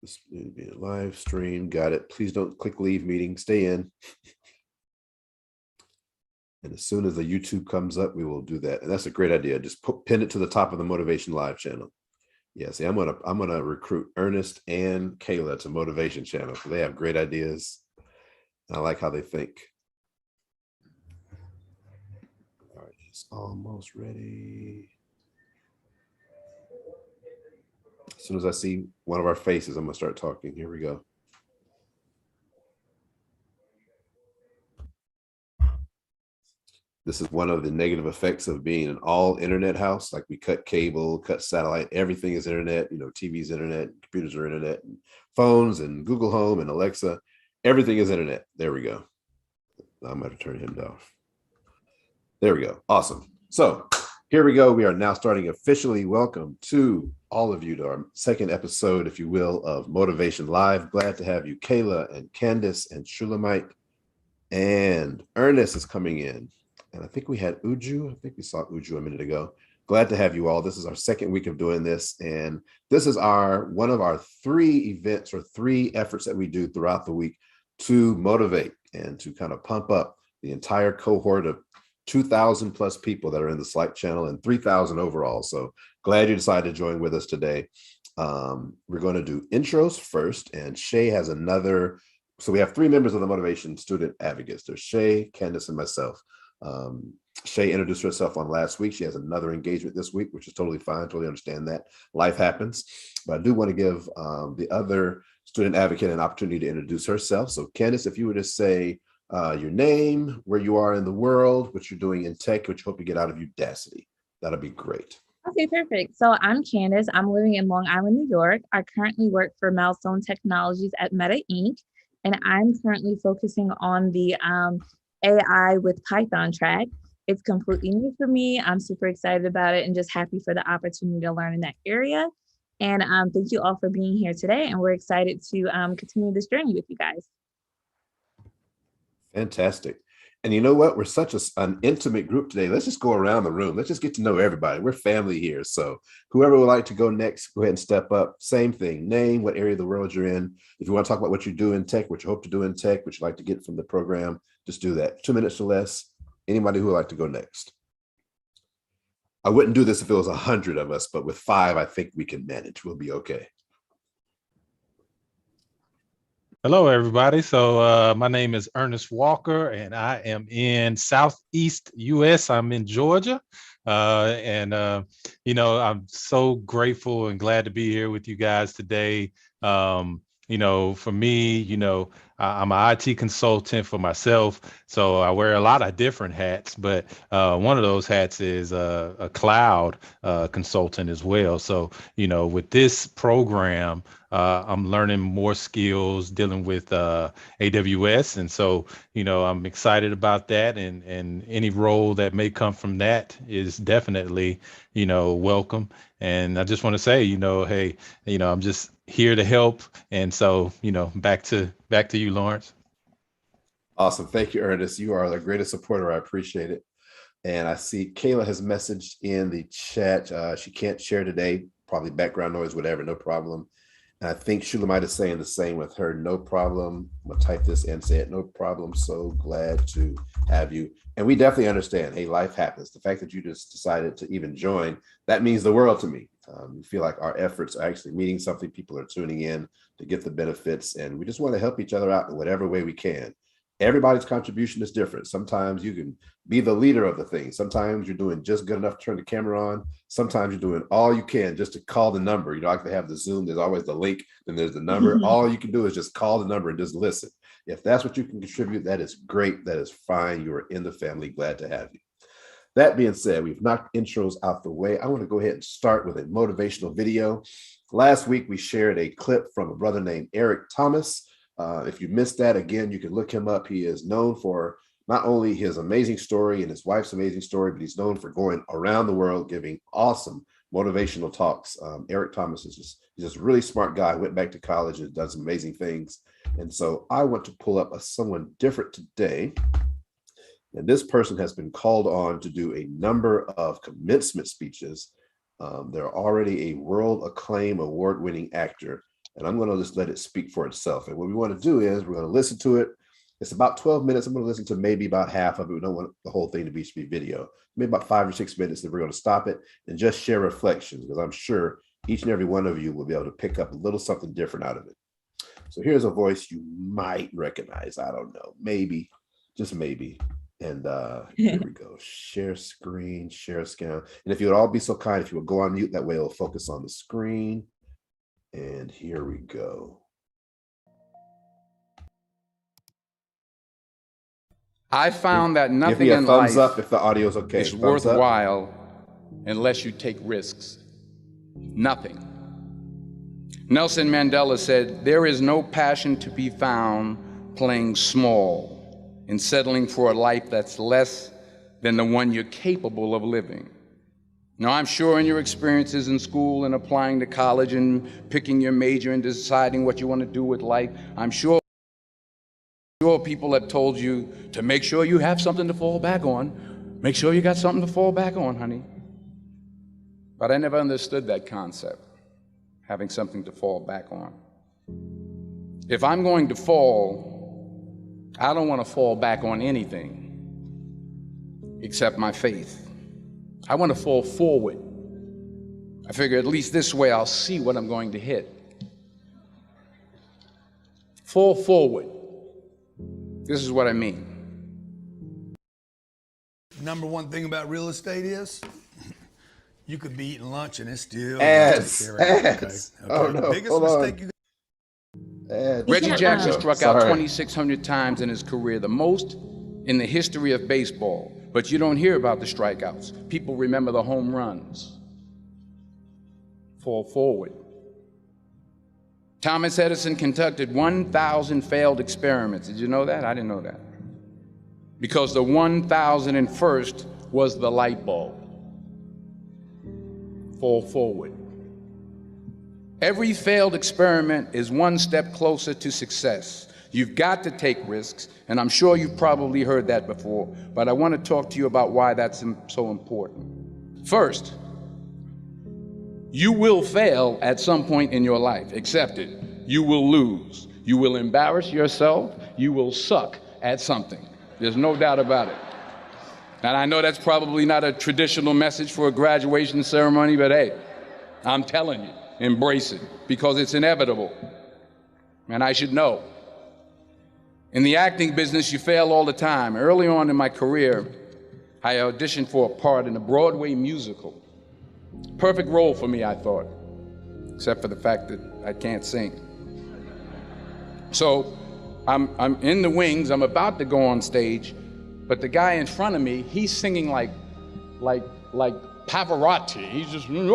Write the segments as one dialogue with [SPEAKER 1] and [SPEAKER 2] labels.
[SPEAKER 1] This will be a live stream. Got it. Please don't click leave meeting. Stay in. And as soon as the YouTube comes up, we will do that. And that's a great idea. Just pin it to the top of the Motivation Live channel. Yeah, see, I'm gonna recruit Ernest and Kayla to Motivation channel because they have great ideas. I like how they think. All right, it's almost ready. As soon as I see one of our faces, I'm gonna start talking. Here we go. This is one of the negative effects of being an all internet house. Like we cut cable, cut satellite, everything is internet, TV's internet, computers are internet, and phones and Google Home and Alexa, everything is internet. There we go. I'm going to turn him off. There we go. Awesome. So here we go. We are now starting officially. Welcome to all of you to our second episode, if you will, of Motivation Live. Glad to have you, Kayla and Candace and Shulamite, and Ernest is coming in. And I think we had Uju. I think we saw Uju a minute ago. Glad to have you all. This is our second week of doing this. And this is one of our 3 events or 3 efforts that we do throughout the week to motivate and to kind of pump up the entire cohort of 2,000 plus people that are in the Slack channel and 3,000 overall. So glad you decided to join with us today. We're going to do intros first, and Shay has another. So we have 3 members of the Motivation Student Advocates. There's Shay, Candace, and myself. Shay introduced herself on last week. She has another engagement this week, which is totally fine. Totally understand that. Life happens. But I do want to give the other student advocate an opportunity to introduce herself. So Candace, if you were to say your name, where you are in the world, what you're doing in tech, what you hope to get out of Udacity, that'll be great.
[SPEAKER 2] Okay, perfect. So I'm Candace. I'm living in Long Island, New York. I currently work for Milestone Technologies at Meta Inc. And I'm currently focusing on the AI with Python track. It's completely new for me. I'm super excited about it and just happy for the opportunity to learn in that area. And thank you all for being here today. And we're excited to continue this journey with you guys.
[SPEAKER 1] Fantastic. And you know what? We're such an intimate group today. Let's just go around the room. Let's just get to know everybody. We're family here. So whoever would like to go next, go ahead and step up. Same thing. Name, what area of the world you're in. If you want to talk about what you do in tech, what you hope to do in tech, what you'd like to get from the program, just do that. 2 minutes or less. Anybody who would like to go next. I wouldn't do this if it was 100 of us, but with 5, I think we can manage. We'll be okay.
[SPEAKER 3] Hello, everybody. So my name is Ernest Walker, and I am in Southeast U.S. I'm in Georgia. I'm so grateful and glad to be here with you guys today. For me, I'm an IT consultant for myself, so I wear a lot of different hats, but one of those hats is a cloud consultant as well. So, with this program, I'm learning more skills dealing with AWS. And so, I'm excited about that, and any role that may come from that is definitely, welcome. And I just want to say, hey, I'm just here to help. And so, back to you, Lawrence.
[SPEAKER 1] Awesome. Thank you, Ernest. You are the greatest supporter. I appreciate it. And I see Kayla has messaged in the chat. She can't share today, probably background noise, whatever, no problem. And I think Shulamite is saying the same with her. No problem. I'm going to type this and say it. No problem. So glad to have you. And we definitely understand, hey, life happens. The fact that you just decided to even join, that means the world to me. We feel like our efforts are actually meaning something. People are tuning in to get the benefits, and we just want to help each other out in whatever way we can. Everybody's contribution is different. Sometimes you can be the leader of the thing. Sometimes you're doing just good enough to turn the camera on. Sometimes you're doing all you can just to call the number. Like they have the Zoom, there's always the link, then there's the number. All you can do is just call the number and just listen. If that's what you can contribute, that is great. That is fine. You are in the family. Glad to have you. That being said, we've knocked intros out the way. I want to go ahead and start with a motivational video. Last week, we shared a clip from a brother named Eric Thomas. If you missed that, again, you can look him up. He is known for not only his amazing story and his wife's amazing story, but he's known for going around the world giving awesome motivational talks. Eric Thomas is just a really smart guy. Went back to college and done some amazing things. And so I want to pull up someone different today. And this person has been called on to do a number of commencement speeches. They're already a world acclaimed award-winning actor. and I'm going to just let it speak for itself. And what we want to do is we're going to listen to it. It's about 12 minutes. I'm going to listen to maybe about half of it. We don't want the whole thing to be video. Maybe about 5 or 6 minutes, and we're going to stop it and just share reflections, because I'm sure each and every one of you will be able to pick up a little something different out of it. So here's a voice you might recognize. I don't know, maybe, just maybe. And here we go. Share screen, share scan. And if you would all be so kind, if you would go on mute, that way it'll focus on the screen. And here we go.
[SPEAKER 4] I found that nothing
[SPEAKER 1] Give me a
[SPEAKER 4] in
[SPEAKER 1] thumbs
[SPEAKER 4] life
[SPEAKER 1] up if the audio is okay.
[SPEAKER 4] is
[SPEAKER 1] Thumbs up.
[SPEAKER 4] worthwhile unless you take risks. Nothing. Nelson Mandela said, "There is no passion to be found playing small and settling for a life that's less than the one you're capable of living." Now, I'm sure in your experiences in school and applying to college and picking your major and deciding what you want to do with life, I'm sure people have told you to make sure you have something to fall back on. Make sure you got something to fall back on, honey. But I never understood that concept, having something to fall back on. If I'm going to fall, I don't want to fall back on anything except my faith. I want to fall forward. I figure at least this way I'll see what I'm going to hit. Fall forward. This is what I mean.
[SPEAKER 5] Number one thing about real estate is you could be eating lunch and it's still
[SPEAKER 1] Ads.
[SPEAKER 5] Okay.
[SPEAKER 1] Oh no!
[SPEAKER 5] Biggest
[SPEAKER 1] Hold
[SPEAKER 5] mistake
[SPEAKER 1] on.
[SPEAKER 5] you
[SPEAKER 4] Reggie Jackson struck out
[SPEAKER 1] Sorry.
[SPEAKER 4] 2,600 times in his career, the most in the history of baseball. But you don't hear about the strikeouts. People remember the home runs. Fall forward. Thomas Edison conducted 1,000 failed experiments. Did you know that? I didn't know that. Because the 1,001st was the light bulb. Fall forward. Every failed experiment is one step closer to success. You've got to take risks, and I'm sure you've probably heard that before, but I want to talk to you about why that's so important. First, you will fail at some point in your life. Accept it. You will lose. You will embarrass yourself. You will suck at something. There's no doubt about it. And I know that's probably not a traditional message for a graduation ceremony, but hey, I'm telling you, embrace it, because it's inevitable. And I should know. In the acting business, you fail all the time. Early on in my career, I auditioned for a part in a Broadway musical. Perfect role for me, I thought, except for the fact that I can't sing. So I'm in the wings, I'm about to go on stage, but the guy in front of me, he's singing like Pavarotti. He's just, and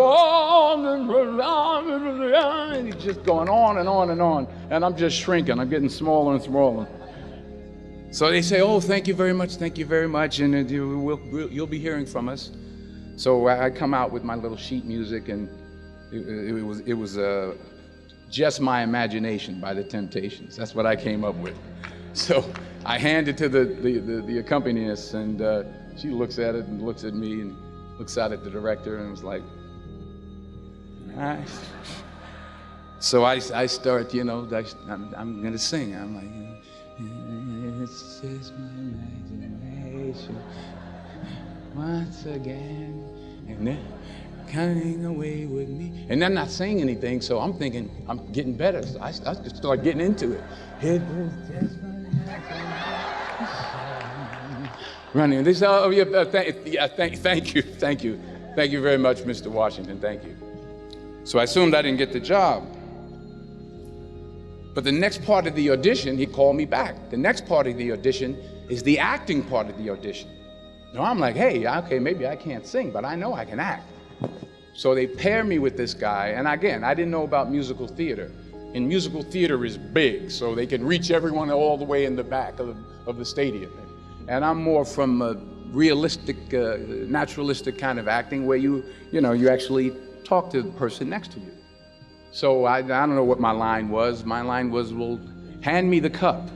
[SPEAKER 4] he's just going on and on and on, and I'm just shrinking, I'm getting smaller and smaller. So they say, "Oh, thank you very much, and you'll be hearing from us." So I come out with my little sheet music, and it was Just My Imagination by the Temptations. That's what I came up with. So I hand it to the accompanist, and she looks at it and looks at me and looks out at the director and was like, "All right." So I start, I'm gonna sing. I'm like, "It's just my imagination once again, and they're coming away with me." And I'm not saying anything, so I'm thinking I'm getting better. So I just start getting into it. It was just my imagination. Running. They say, "Oh yeah, thank you very much, Mr. Washington. Thank you." So I assumed I didn't get the job. But the next part of the audition, he called me back. The next part of the audition is the acting part of the audition. Now I'm like, hey, okay, maybe I can't sing, but I know I can act. So they pair me with this guy, and again, I didn't know about musical theater. And musical theater is big, so they can reach everyone all the way in the back of the stadium. And I'm more from a realistic, naturalistic kind of acting where you actually talk to the person next to you. So I don't know what my line was. My line was, "Well, hand me the cup."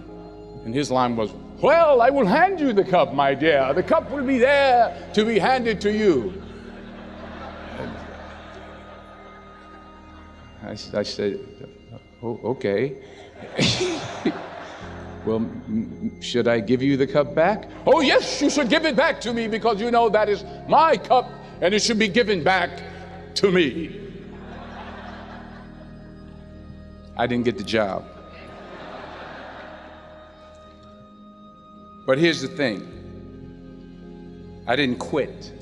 [SPEAKER 4] And his line was, "Well, I will hand you the cup, my dear. The cup will be there to be handed to you." I said, oh, okay. Well, should I give you the cup back? Oh, yes, you should give it back to me because you know that is my cup and it should be given back to me. I didn't get the job. But here's the thing. I didn't quit.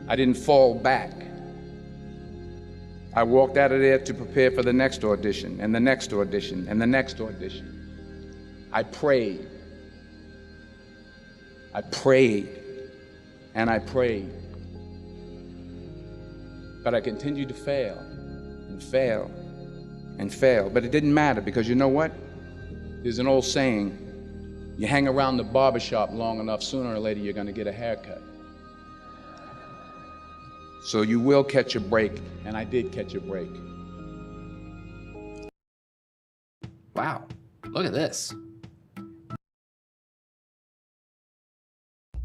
[SPEAKER 4] I didn't fall back. I walked out of there to prepare for the next audition and the next audition and the next audition. I prayed. I prayed and I prayed. But I continued to fail and fail and fail. But it didn't matter because you know what? There's an old saying, you hang around the barbershop long enough, sooner or later you're gonna get a haircut. So you will catch a break, and I did catch a break.
[SPEAKER 6] Wow, look at this.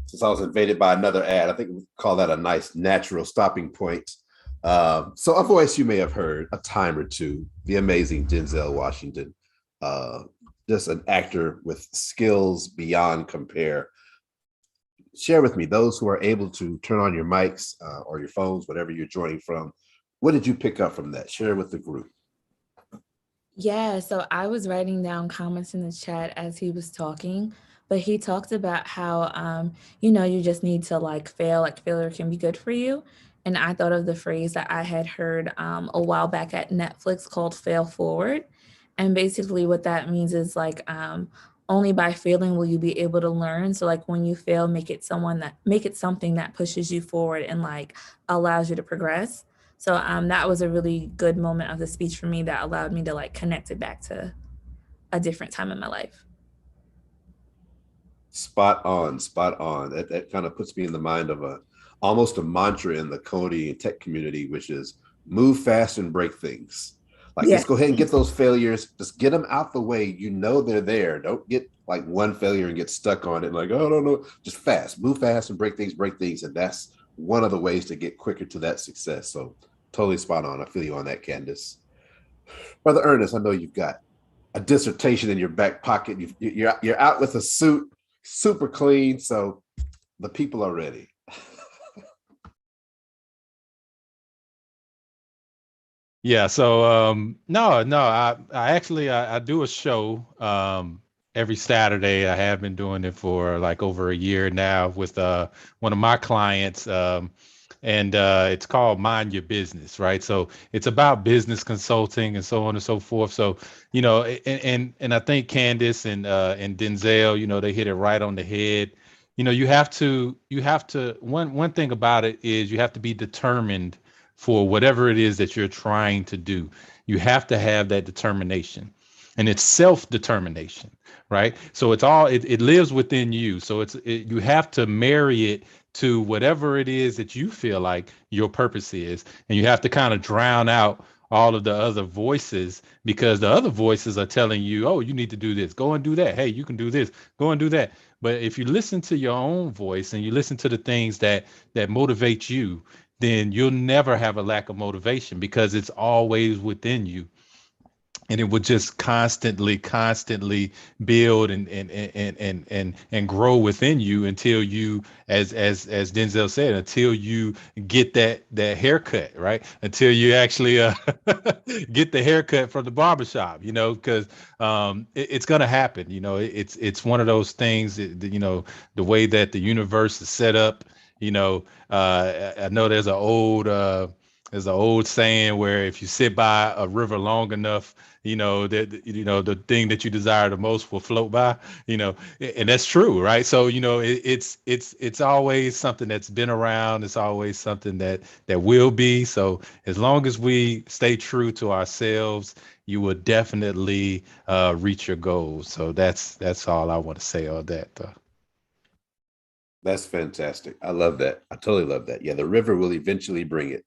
[SPEAKER 1] Since I was invaded by another ad, I think we call that a nice natural stopping point. So a voice you may have heard a time or two, the amazing Denzel Washington, just an actor with skills beyond compare. Share with me, those who are able to turn on your mics or your phones, whatever you're joining from, what did you pick up from that? Share with the group.
[SPEAKER 2] Yeah, so I was writing down comments in the chat as he was talking, but he talked about how, you just need to fail, failure can be good for you. And I thought of the phrase that I had heard a while back at Netflix called fail forward. And basically what that means is only by failing will you be able to learn. So when you fail, make it something that pushes you forward and allows you to progress. So that was a really good moment of the speech for me that allowed me to connect it back to a different time in my life.
[SPEAKER 1] Spot on, spot on. That kind of puts me in the mind of almost a mantra in the coding and tech community, which is move fast and break things. Just go ahead and get those failures, just get them out the way. You know they're there. Don't get one failure and get stuck on it. Oh, no, just move fast and break things. And that's one of the ways to get quicker to that success. So totally spot on. I feel you on that, Candace. Brother Ernest, I know you've got a dissertation in your back pocket. You're out with a suit, super clean. So the people are ready.
[SPEAKER 3] Yeah, so I actually do a show every Saturday. I have been doing it for over a year now with one of my clients, and it's called Mind Your Business, right? So it's about business consulting and so on and so forth. So and I think Candace and Denzel, they hit it right on the head. You have to one thing about it is you have to be determined for whatever it is that you're trying to do. You have to have that determination, and it's self-determination, right? So it lives within you. So you have to marry it to whatever it is that you feel like your purpose is, and you have to kind of drown out all of the other voices, because the other voices are telling you, oh, you need to do this, go and do that. Hey, you can do this, go and do that. But if you listen to your own voice and you listen to the things that motivate you, then you'll never have a lack of motivation, because it's always within you. And it would just constantly build and grow within you until you, as Denzel said, until you get that haircut, right? Until you actually get the haircut from the barbershop, because it's gonna happen. It's one of those things that, the way that the universe is set up. I know there's an old saying where if you sit by a river long enough, the thing that you desire the most will float by, and that's true, right? So, it's always something that's been around. It's always something that will be. So as long as we stay true to ourselves, you will definitely reach your goals. So that's all I want to say on that, though.
[SPEAKER 1] That's fantastic. I love that. I totally love that. Yeah, the river will eventually bring it.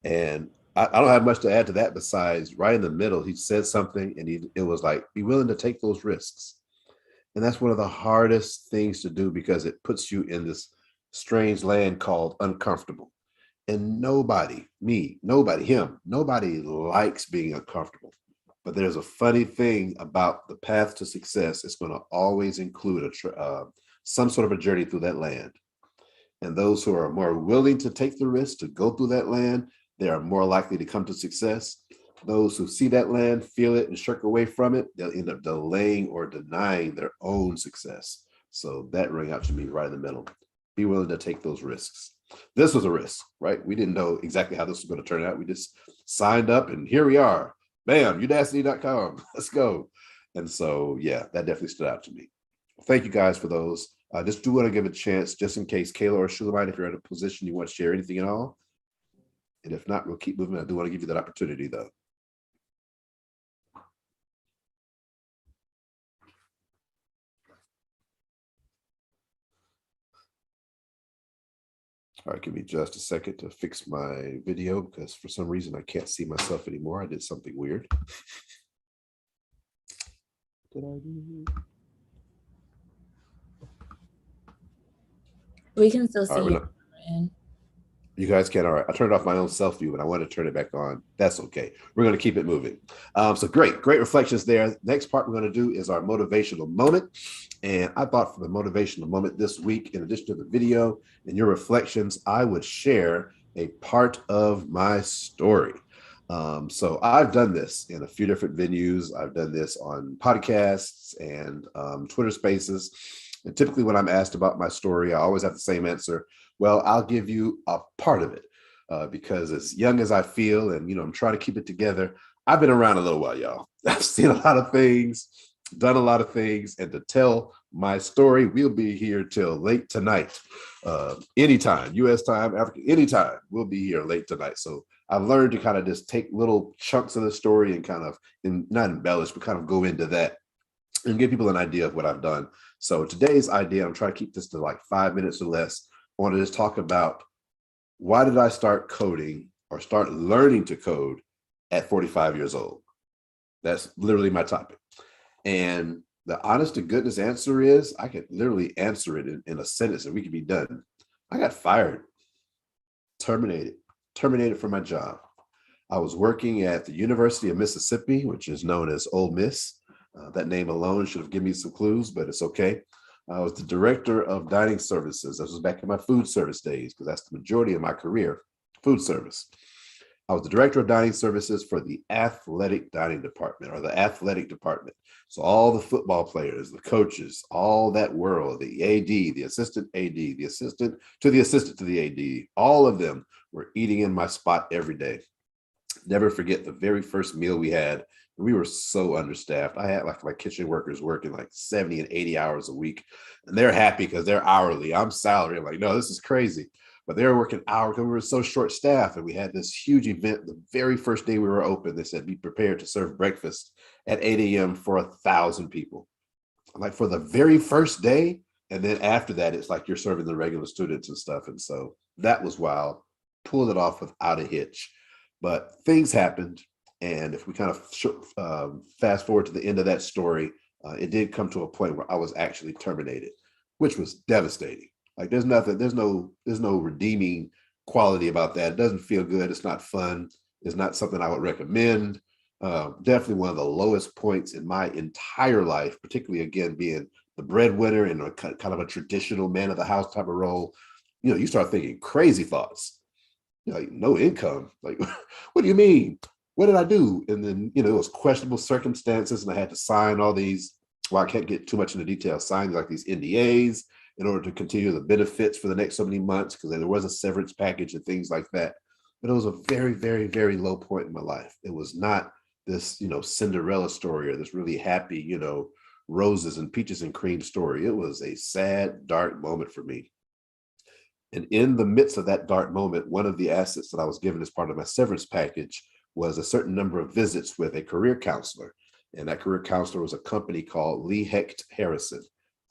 [SPEAKER 1] And I don't have much to add to that besides right in the middle, he said something and it was be willing to take those risks. And that's one of the hardest things to do, because it puts you in this strange land called uncomfortable. And nobody, me, nobody, him, nobody likes being uncomfortable. But there's a funny thing about the path to success. It's going to always include some sort of a journey through that land. And those who are more willing to take the risk to go through that land, they are more likely to come to success. Those who see that land, feel it, and shirk away from it, they'll end up delaying or denying their own success. So that rang out to me right in the middle. Be willing to take those risks. This was a risk, right? We didn't know exactly how this was going to turn out. We just signed up and here we are. Bam, Udacity.com. Let's go. And so, yeah, that definitely stood out to me. Thank you guys for those. I just do want to give a chance, just in case, Kayla or Shulamite, if you're in a position you want to share anything at all. And if not, we'll keep moving. I do want to give you that opportunity, though. All right, give me just a second to fix my video because for some reason I can't see myself anymore. I did something weird. Did I do?
[SPEAKER 2] We can still see
[SPEAKER 1] All right,
[SPEAKER 2] you.
[SPEAKER 1] You guys can. All right. I turned off my own self view, but I want to turn it back on. That's okay. We're going to keep it moving. So great reflections there. Next part we're going to do is our motivational moment. And I thought for the motivational moment this week, in addition to the video and your reflections, I would share a part of my story. So I've done this in a few different venues. I've done this on podcasts and Twitter spaces. And typically when I'm asked about my story, I always have the same answer. Well, I'll give you a part of it because as young as I feel and, I'm trying to keep it together, I've been around a little while, y'all. I've seen a lot of things, done a lot of things, and to tell my story, we'll be here till late tonight. Anytime, U.S. time, Africa, anytime, we'll be here late tonight. So I've learned to kind of just take little chunks of the story and kind of, not embellish, but kind of go into that and give people an idea of what I've done. So today's idea, I'm trying to keep this to like 5 minutes or less. I want to just talk about why did I start coding or start learning to code at 45 years old? That's literally my topic. And the honest to goodness answer is I could literally answer it in a sentence and we could be done. I got fired, terminated from my job. I was working at the University of Mississippi, which is known as Ole Miss. That name alone should have given me some clues, but it's okay. I was the director of dining services. This was back in my food service days, because that's the majority of my career, food service. I was the director of dining services for the athletic dining department or the athletic department. So all the football players, the coaches, all that world, the AD, the assistant AD, the assistant to the AD, all of them were eating in my spot every day. Never forget the very first meal we had. We were so understaffed. I had like my kitchen workers working like 70 and 80 hours a week. And they're happy because they're hourly. I'm salary. I'm like, no, this is crazy. But they were working hours because we were so short staffed. And we had this huge event the very first day we were open. They said, be prepared to serve breakfast at 8 a.m. for 1,000 people. I'm like, for the very first day. And then after that, it's like you're serving the regular students and stuff. And so that was wild. Pulled it off without a hitch. But things happened. And if we kind of fast forward to the end of that story, it did come to a point where I was actually terminated, which was devastating. Like there's no redeeming quality about that. It doesn't feel good. It's not fun. It's not something I would recommend. Definitely one of the lowest points in my entire life, particularly again, being the breadwinner and a kind of a traditional man of the house type of role. You start thinking crazy thoughts. Like no income. Like, what do you mean? What did I do? And then, it was questionable circumstances and I had to sign all these, well, I can't get too much into detail, sign like these NDAs in order to continue the benefits for the next so many months because there was a severance package and things like that. But it was a very, very, very low point in my life. It was not this, Cinderella story or this really happy, roses and peaches and cream story. It was a sad, dark moment for me. And in the midst of that dark moment, one of the assets that I was given as part of my severance package was a certain number of visits with a career counselor. And that career counselor was a company called Lee Hecht Harrison.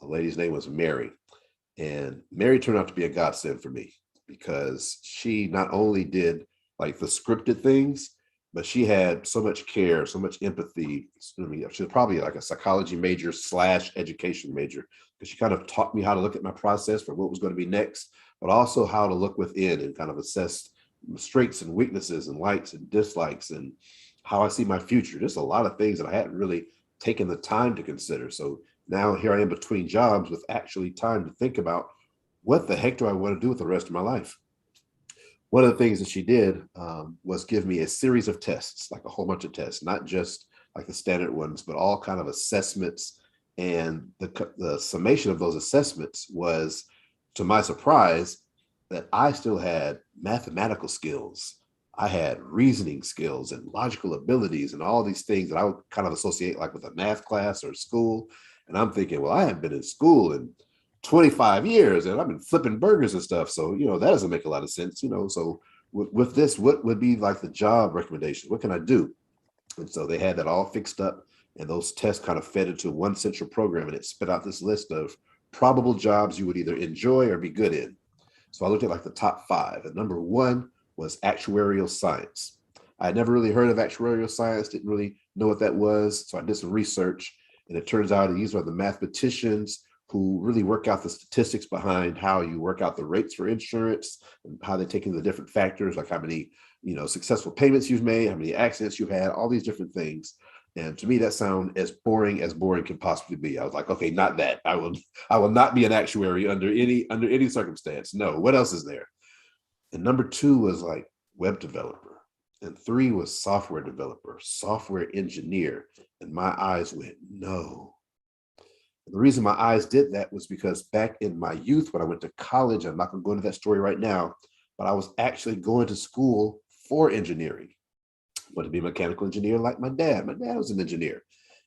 [SPEAKER 1] The lady's name was Mary. And Mary turned out to be a godsend for me because she not only did like the scripted things, but she had so much care, so much empathy. She was probably like a psychology major / education major because she kind of taught me how to look at my process for what was going to be next, but also how to look within and kind of assess strengths and weaknesses and likes and dislikes and how I see my future. Just a lot of things that I hadn't really taken the time to consider. So now here I am between jobs with actually time to think about what the heck do I want to do with the rest of my life. One of the things that she did was give me a series of tests, like a whole bunch of tests, not just like the standard ones, but all kind of assessments. And the summation of those assessments was, to my surprise, that I still had mathematical skills. I had reasoning skills and logical abilities and all these things that I would kind of associate like with a math class or school. And I'm thinking, well, I haven't been in school in 25 years and I've been flipping burgers and stuff. So, that doesn't make a lot of sense, So with this, what would be like the job recommendation? What can I do? And so they had that all fixed up, and those tests kind of fed into one central program, and it spit out this list of probable jobs you would either enjoy or be good in. So I looked at like the top 5, and number 1 was actuarial science. I had never really heard of actuarial science, didn't really know what that was. So I did some research, and it turns out these are the mathematicians who really work out the statistics behind how you work out the rates for insurance and how they take into the different factors, like how many, successful payments you've made, how many accidents you've had, all these different things. And to me, that sounded as boring can possibly be. I was like, okay, not that. I will not be an actuary under any circumstance. No, what else is there? And number 2 was like web developer. And 3 was software developer, software engineer. And my eyes went, no. And the reason my eyes did that was because back in my youth, when I went to college, I'm not going to go into that story right now, but I was actually going to school for engineering. I wanted to be a mechanical engineer like my dad. My dad was an engineer.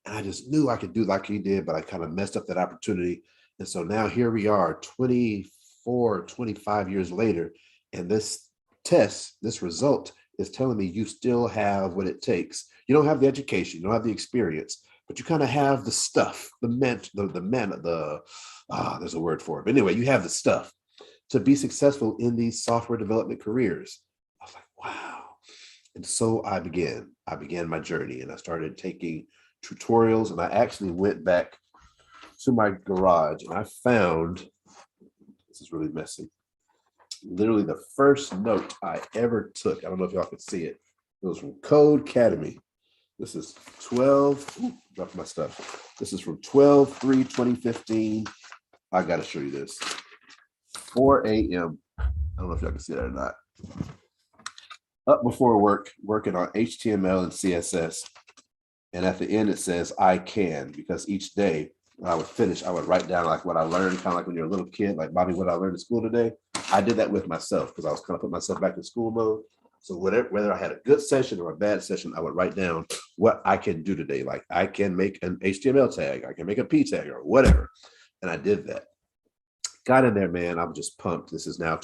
[SPEAKER 1] And I just knew I could do like he did, but I kind of messed up that opportunity. And so now here we are 24, 25 years later, and this test, this result is telling me you still have what it takes. You don't have the education, you don't have the experience, but you kind of have the stuff, there's a word for it. But anyway, you have the stuff to be successful in these software development careers. I was like, wow. And so I began my journey, and I started taking tutorials, and I actually went back to my garage and I found, this is really messy, literally the first note I ever took. I don't know if y'all can see it. It was from Code Academy. This is 12, dropped my stuff. This is from 12/3/2015. I got to show you this. 4 a.m. I don't know if y'all can see that or not. Up before work, working on HTML and CSS. And at the end, it says, I can, because each day when I would finish, I would write down like what I learned, kind of like when you're a little kid, like, Bobby, what I learned in school today. I did that with myself because I was kind of putting myself back in school mode. So whether I had a good session or a bad session, I would write down what I can do today. Like I can make an HTML tag, I can make a P tag or whatever. And I did that. Got in there, man. I was just pumped. This is now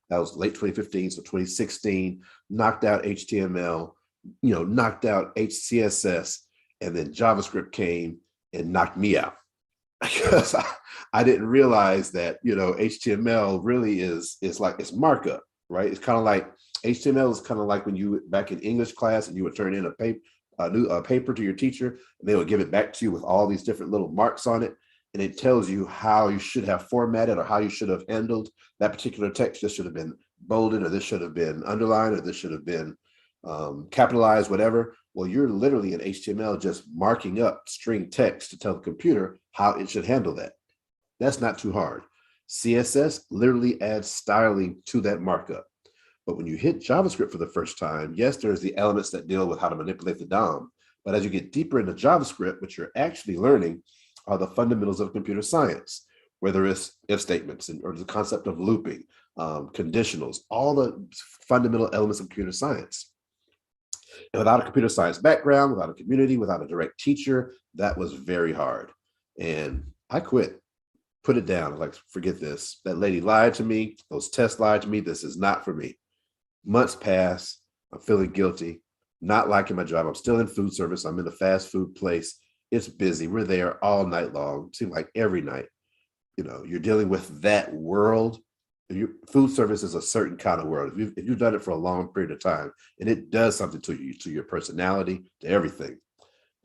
[SPEAKER 1] that was late 2015. So 2016, knocked out HTML, knocked out CSS, and then JavaScript came and knocked me out. Because I didn't realize that, HTML really is like, it's markup, right? It's kind of like, HTML is kind of like when you back in English class and you would turn in a paper to your teacher, and they would give it back to you with all these different little marks on it. And it tells you how you should have formatted or how you should have handled that particular text. This should have been bolded, or this should have been underlined, or this should have been capitalized, whatever. Well, you're literally in HTML just marking up string text to tell the computer how it should handle that. That's not too hard. CSS literally adds styling to that markup. But when you hit JavaScript for the first time, yes, there's the elements that deal with how to manipulate the DOM. But as you get deeper into JavaScript, what you're actually learning are the fundamentals of computer science, whether it's if statements or the concept of looping, conditionals, all the fundamental elements of computer science. And without a computer science background, without a community, without a direct teacher, that was very hard. And I quit, put it down. Like, forget this. That lady lied to me. Those tests lied to me. This is not for me. Months pass. I'm feeling guilty, not liking my job. I'm still in food service. I'm in a fast food place. It's busy. We're there all night long. It seems like every night. You're dealing with that world. Food service is a certain kind of world. If you've done it for a long period of time, and it does something to you, to your personality, to everything.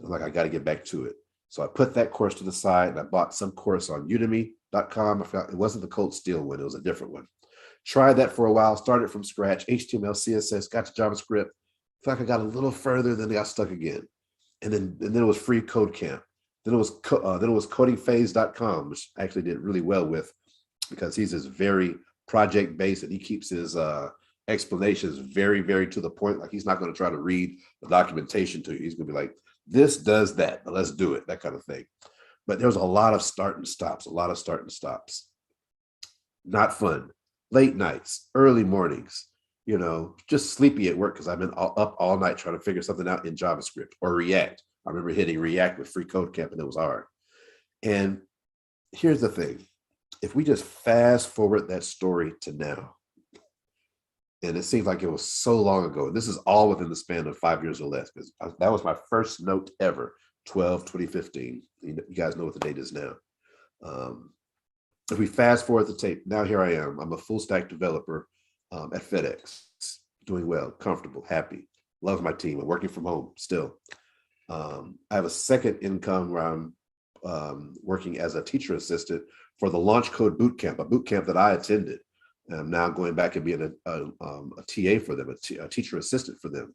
[SPEAKER 1] I'm like, I got to get back to it. So I put that course to the side, and I bought some course on Udemy.com. I forgot, it wasn't the Cold Steel one. It was a different one. Tried that for a while, started from scratch, HTML, CSS, got to JavaScript. Felt like I got a little further, then got stuck again. And then it was Free Code Camp. Then it was codingphase.com, which I actually did really well with, because he's just very project based and he keeps his explanations very, very to the point. Like, he's not going to try to read the documentation to you. He's going to be like, this does that, but let's do it, that kind of thing. But there was a lot of start and stops, Not fun. Late nights, early mornings, just sleepy at work because I've been up all night trying to figure something out in JavaScript or React. I remember hitting React with Free Code Camp and it was hard. And here's the thing. If we just fast forward that story to now, and it seems like it was so long ago, and this is all within the span of 5 years or less, because that was my first note ever, 2015. You guys know what the date is now. If we fast forward the tape, now here I am. I'm a full stack developer at FedEx, doing well, comfortable, happy, love my team. I'm working from home still. I have a second income where I'm working as a teacher assistant for the Launch Code Bootcamp, a bootcamp that I attended. And I'm now going back and being a TA for them, a teacher assistant for them.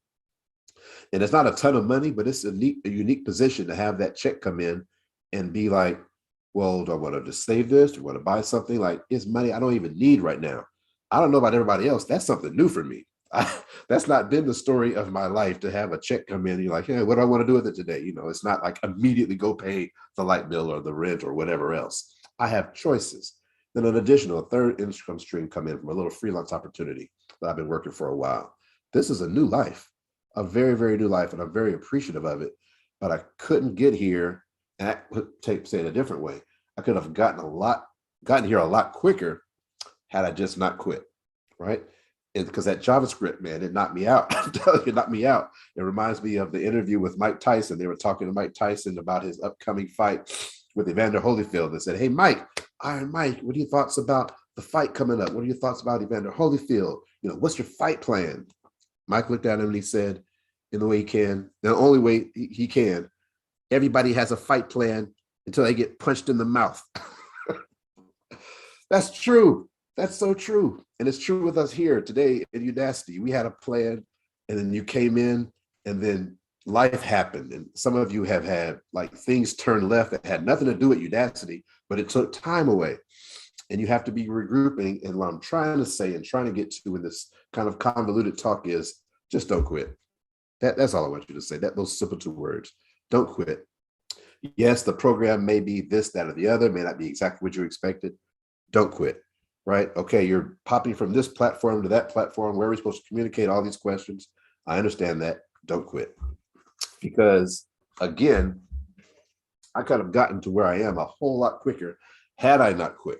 [SPEAKER 1] And it's not a ton of money, but it's a unique position to have that check come in and be like, well, do I want to just save this? Do I want to buy something? Like, it's money I don't even need right now. I don't know about everybody else. That's something new for me. That's not been the story of my life, to have a check come in and you're like, hey, what do I want to do with it today? It's not like immediately go pay the light bill or the rent or whatever else. I have choices. Then an additional third income stream come in from a little freelance opportunity that I've been working for a while. This is a new life, a very, very new life, and I'm very appreciative of it. But I couldn't get here, and I would say it a different way. I could have gotten here a lot quicker had I just not quit, right? And because that JavaScript, man, it knocked me out. I'm telling you, it knocked me out. It reminds me of the interview with Mike Tyson. They were talking to Mike Tyson about his upcoming fight with Evander Holyfield. They said, hey, Mike, Iron Mike, what are your thoughts about the fight coming up? What are your thoughts about Evander Holyfield? What's your fight plan? Mike looked at him and he said, in the way he can, the only way he can, everybody has a fight plan until they get punched in the mouth. That's true. That's so true. And it's true with us here today at Udacity. We had a plan, and then you came in, and then life happened. And some of you have had like things turn left that had nothing to do with Udacity, but it took time away. And you have to be regrouping. And what I'm trying to say and trying to get to in this kind of convoluted talk is just don't quit. That's all I want you to say. Those simple 2 words. Don't quit. Yes, the program may be this, that, or the other, may not be exactly what you expected. Don't quit, right? Okay, you're popping from this platform to that platform. Where are we supposed to communicate all these questions? I understand that. Don't quit. Because again, I could have gotten to where I am a whole lot quicker had I not quit.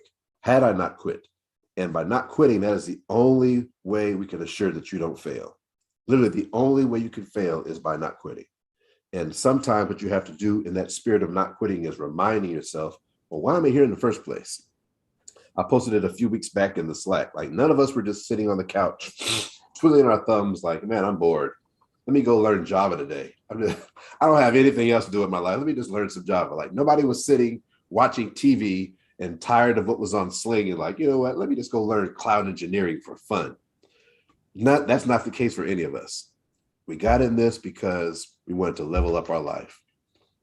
[SPEAKER 1] And by not quitting, that is the only way we can assure that you don't fail. Literally, the only way you can fail is by not quitting. And sometimes what you have to do in that spirit of not quitting is reminding yourself, well, why am I here in the first place? I posted it a few weeks back in the Slack. Like, none of us were just sitting on the couch, twiddling our thumbs like, man, I'm bored. Let me go learn Java today. I don't have anything else to do with my life. Let me just learn some Java. Like, nobody was sitting watching TV and tired of what was on Sling and like, you know what, let me just go learn cloud engineering for fun. That's not the case for any of us. We got in this because we wanted to level up our life.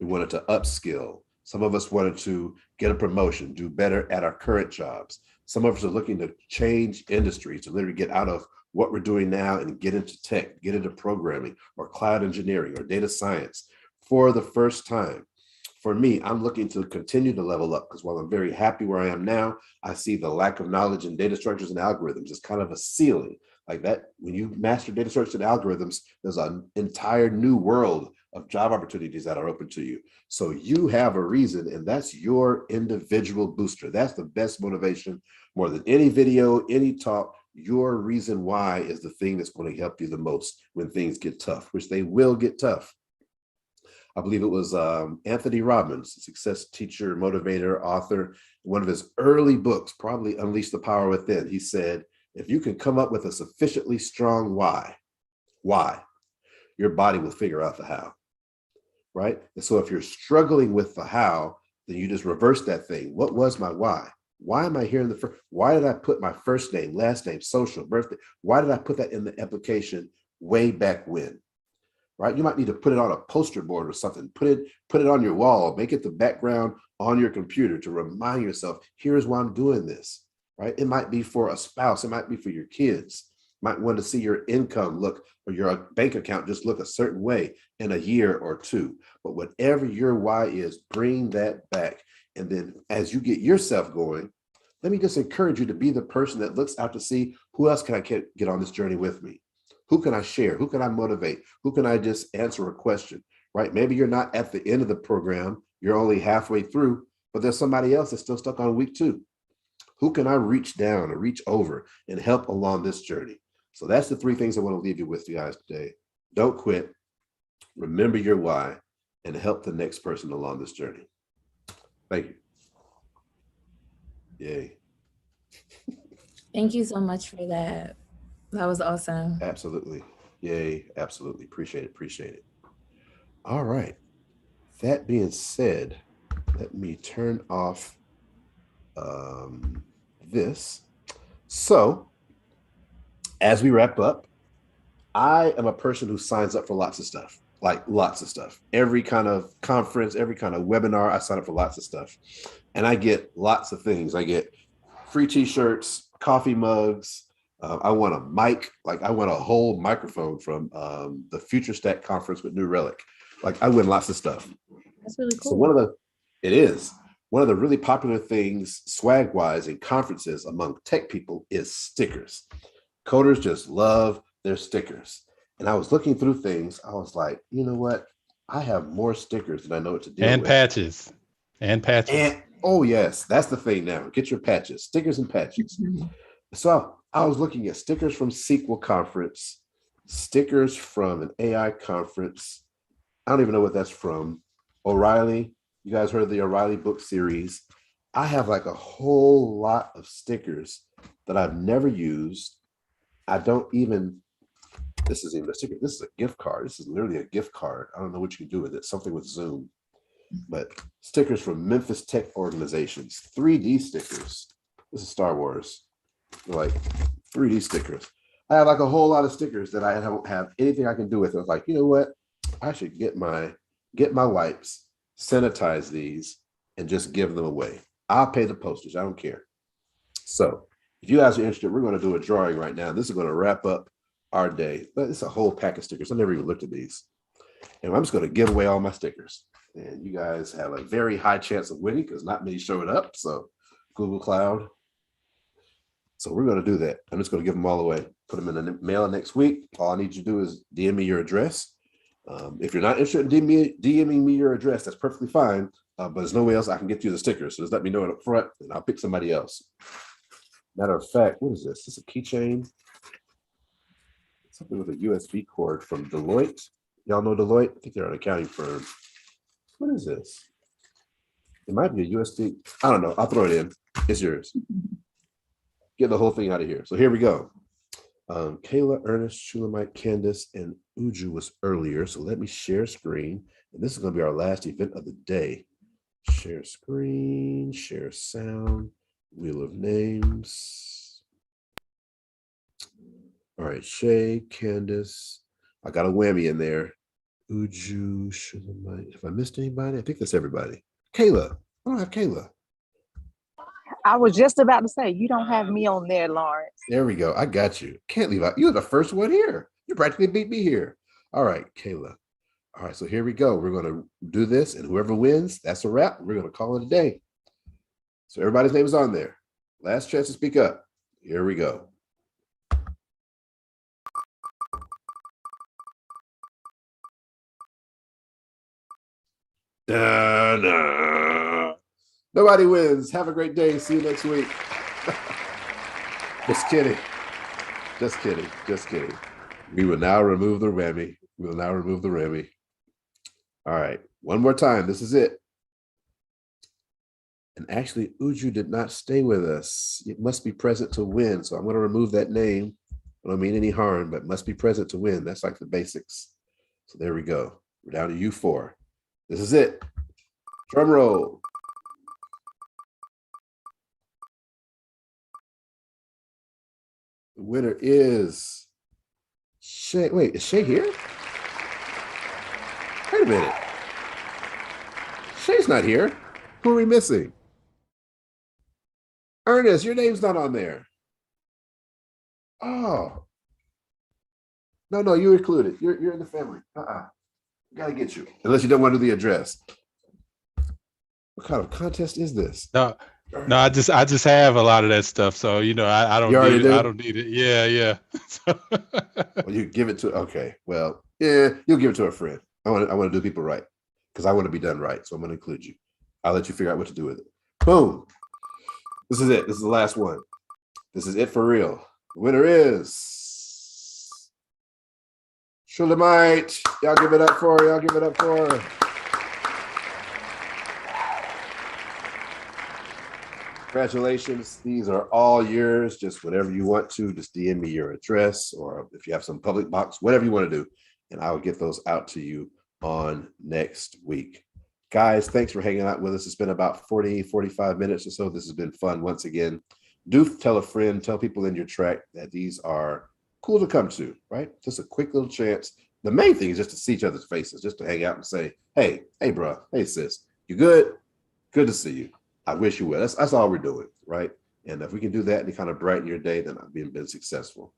[SPEAKER 1] We wanted to upskill. Some of us wanted to get a promotion, do better at our current jobs. Some of us are looking to change industries, to literally get out of what we're doing now and get into tech, get into programming or cloud engineering or data science for the first time. For me, I'm looking to continue to level up because while I'm very happy where I am now, I see the lack of knowledge in data structures and algorithms as kind of a ceiling. Like that, when you master data structures and algorithms, there's an entire new world of job opportunities that are open to you. So you have a reason, and that's your individual booster. That's the best motivation. More than any video, any talk, your reason why is the thing that's going to help you the most when things get tough, which they will get tough. I believe it was Anthony Robbins, success teacher, motivator, author. One of his early books, probably Unleash the Power Within. He said, if you can come up with a sufficiently strong why, your body will figure out the how, right? And so if you're struggling with the how, then you just reverse that thing. What was my why? Why am I here in the first? Why did I put my first name, last name, social, birthday? Why did I put that in the application way back when? Right? You might need to put it on a poster board or something. Put it on your wall. Make it the background on your computer to remind yourself, here's why I'm doing this. Right? It might be for a spouse. It might be for your kids. Might want to see your income look or your bank account just look a certain way in a year or two. But whatever your why is, bring that back. And then as you get yourself going, let me just encourage you to be the person that looks out to see who else can I get on this journey with me? Who can I share? Who can I motivate? Who can I just answer a question, right? Maybe you're not at the end of the program. You're only halfway through, but there's somebody else that's still stuck on week 2. Who can I reach down or reach over and help along this journey? So that's the 3 things I want to leave you with, you guys, today. Don't quit. Remember your why and help the next person along this journey. Thank you. Yay.
[SPEAKER 2] Thank you so much for that. That was awesome.
[SPEAKER 1] Absolutely. Yay. Absolutely. Appreciate it. Appreciate it. All right. That being said, let me turn off this. So as we wrap up, I am a person who signs up for lots of stuff, like lots of stuff. Every kind of conference, every kind of webinar, I sign up for lots of stuff. And I get lots of things. I get free t-shirts, coffee mugs. I want a mic, like I want a whole microphone from the Future Stack conference with New Relic. Like I win lots of stuff.
[SPEAKER 2] That's really cool.
[SPEAKER 1] So one of the really popular things swag-wise in conferences among tech people is stickers. Coders just love their stickers. And I was looking through things. I was like, you know what? I have more stickers than I know what to do with.
[SPEAKER 3] And patches.
[SPEAKER 1] And oh yes, that's the thing now. Get your patches, stickers and patches. So I was looking at stickers from SQL conference, stickers from an AI conference. I don't even know what that's from. O'Reilly. You guys heard of the O'Reilly book series. I have like a whole lot of stickers that I've never used. I don't even, this isn't even a sticker. This is a gift card. This is literally a gift card. I don't know what you can do with it. Something with Zoom. But stickers from Memphis tech organizations. 3D stickers. This is Star Wars. They're like 3D stickers. I have like a whole lot of stickers that I don't have anything I can do with. I was like, you know what? I should get my wipes, sanitize these, and just give them away. I'll pay the postage. I don't care. So if you guys are interested, we're going to do a drawing right now. This is going to wrap up our day. But it's a whole pack of stickers. I never even looked at these. And I'm just going to give away all my stickers. And you guys have a very high chance of winning because not many showed up. So Google Cloud. So we're going to do that. I'm just going to give them all away. Put them in the mail next week. All I need you to do is DM me your address. If you're not interested in DMing me your address, that's perfectly fine. But there's no way else I can get you the stickers. So just let me know up front and I'll pick somebody else. Matter of fact, what is this? This is a keychain. Something with a USB cord from Deloitte. Y'all know Deloitte? I think they're an accounting firm. What is this? It might be a USB. I don't know. I'll throw it in. It's yours. Get the whole thing out of here. So here we go. Kayla, Ernest, Shulamite, Candace, and Uju was earlier. So let me share screen. And this is going to be our last event of the day. Share screen, share sound, wheel of names. All right, Shay, Candace. I got a whammy in there. Uju, Shulamite. If I missed anybody, I think that's everybody. Kayla. I don't have Kayla.
[SPEAKER 7] I was just about to say, you don't have me on there, Lawrence.
[SPEAKER 1] There we go. I got you. Can't leave out. You're the first one here. You practically beat me here. All right, Kayla. All right, so here we go. We're going to do this, and whoever wins, that's a wrap. We're going to call it a day. So everybody's name is on there. Last chance to speak up. Here we go. Da-da. Nobody wins. Have a great day. See you next week. Just kidding. Just kidding. Just kidding. We will now remove the whammy. We will now remove the whammy. All right. One more time. This is it. And actually, Uju did not stay with us. It must be present to win. So I'm going to remove that name. I don't mean any harm, but must be present to win. That's like the basics. So there we go. We're down to U4. This is it. Drum roll. The winner is Shay. Wait, is Shay here? Wait a minute. Shay's not here. Who are we missing? Ernest, your name's not on there. Oh. No, you're included. You're in the family. Gotta get you. Unless you don't want to do the address. What kind of contest is this?
[SPEAKER 3] No, I just have a lot of that stuff. So I don't need it. I don't need it. Yeah.
[SPEAKER 1] Well, you give it to well, yeah, you'll give it to a friend. I want to do people right because I want to be done right. So I'm going to include you. I'll let you figure out what to do with it. Boom. This is it. This is the last one. This is it for real. The winner is Shulamite. Y'all give it up for her. Y'all give it up for her. Congratulations. These are all yours. Just whatever you want to, just DM me your address, or if you have some public box, whatever you want to do, and I will get those out to you on next week. Guys, thanks for hanging out with us. It's been about 45 minutes or so. This has been fun once again. Do tell a friend, tell people in your track that these are cool to come to, right? Just a quick little chance. The main thing is just to see each other's faces, just to hang out and say, hey, bro, hey, sis, you good? Good to see you. I wish you would. That's all we're doing, right? And if we can do that and kind of brighten your day, then I've been successful.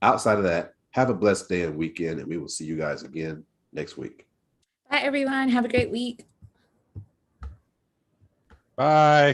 [SPEAKER 1] Outside of that, have a blessed day and weekend, and we will see you guys again next week.
[SPEAKER 2] Bye, everyone. Have a great week.
[SPEAKER 3] Bye.